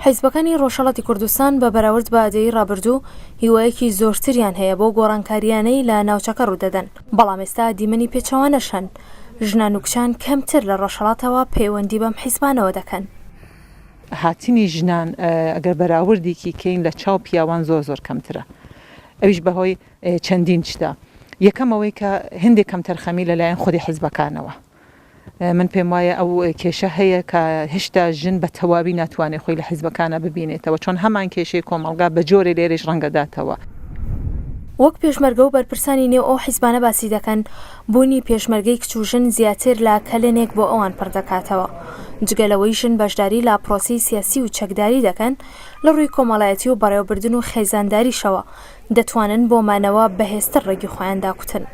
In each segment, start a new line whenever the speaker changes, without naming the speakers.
حیزبەکانی ڕۆژهەڵاتی کوردستان بە بەراورد بە ئادەی ڕابردوو هیوایەکی زۆرتریان هەیە بۆ گۆڕانکاریانەی لە ناوچەکە ڕوودەدەن، بەڵام ئێستا دیمەنی پێچەوانەشەن. ژنان و کچان کەمتر لە ڕۆژهەڵاتەوە پەیوەندی بەم حیزبانەوە دەکەن.
هاتنی ژنان ئەگەر بەراوردێکی کەین لە چاو پیاوان زۆر کەمترە، ئەویش بەهۆی چەندین شتە. یەکەمەوەی کە هەندێک کەمتر خەمی لەلایەن خودی حیزبەکانەوە. من پێم وایە ئەو کێشە هەیە کە هێشتا ژن بە تەواوی ناتوانێت خۆی لە حیزبەکانە ببینێتەوە، چۆن هەمان کێشەی کۆمەڵگا بە جۆرێ لێرەش ڕەنگەداتەوە.
وەک پێشمەرگە و بەرپرسانی نێو ئەو حیزبانە باسی دەکەن، بوونی پێشمەرگەی کچ و ژن زیاتر لە کەلێنێک بۆ ئەوان پڕدەکاتەوە. جگەلەوەی ژن بەشداری لە پرۆسی سیاسی و چەکداری دەکەن، لە ڕووی کۆمەڵایەتی و بەڕێوەبردن و خێزانداریشەوە دەتوانن بۆ مانەوە بەهێزتر ڕێگی خۆیان داکوتن.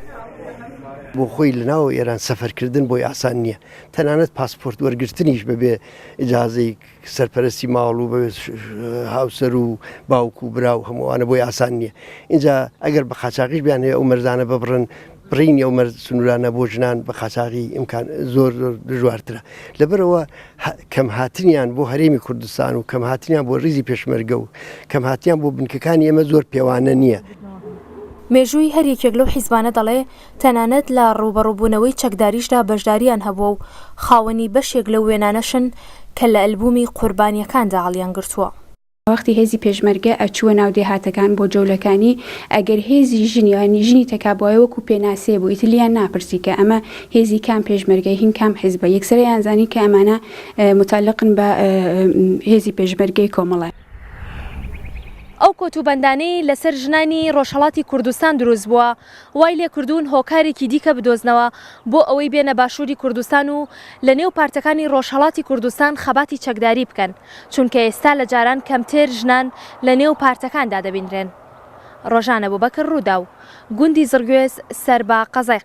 بۆ خۆی لەناو ئێران سەفەرکردن بۆی ئاسان نییە، تەنانەت پاسپۆرت وەرگرتنیش بەبێ ئیجازەی سەرپەرستی ماڵ و بە هاوسەر و باوک و برا و هەمووانە بۆی ئاسان نییە. اینجا ئەگەر بە قاچاقیش بیان هەیە ئەو مەرزانە ببڕن، بڕینی ئەو مەرز سنوورانە بۆ ژنان بە قاچاقی ئیمکان زۆر دژوارترە. لەبەرەوە کەم هاتنیان بۆ هەرێمی کوردستان و کەم هاتنیان بۆ ڕیزی پێشمەرگە و کەم هاتیان بۆ بنکەکانی ئێمە زۆر پێوانە نییە.
مێژووی هەریەکێک لەو حیزبانە دەڵێ تەنانەت لە ڕوبەڕووبوونەوەی چەکداریشدا بەشداریان هەبووە و خاوەنی بەشێک لەو وێنانەشن کە لە ئەلبومی قوربانیەکاندا هەڵیان گرتووە.
وەختی هێزی پێشمەرگە ئەچووە ناو دێهاتەکان بۆ جەولەکانی، ئەگەر هێزی ژنی تەکابووە وەکو پێناسێ بوو ئیتلیان ناپرسی کە ئەمە هێزی کام پێشمەرگەی هین کام حیزبە، یەکسەرە یانزانی کە ئەمانە متعلقن بە هێزی پێشمەرگەی کۆمەڵای.
ئەو کۆتوبەندانەی لەسەر ژنانی ڕۆژهەڵاتی کوردستان دروست بووە، وای لێکردوون هۆکارێکی دیکە بدۆزنەوە بۆ ئەوەی بێنە باشووری کوردستان و لە نێو پارتەکانی ڕۆژهەڵاتی کوردستان خەباتی چەکداری بکەن، چونکە ئێستا لە جاران کەمتر ژنان لە نێو پارتەکاندا دەبینرێن. ڕۆژانە بووبەکر ڕوودا و گوندی زرگوێز سەر بە قەزای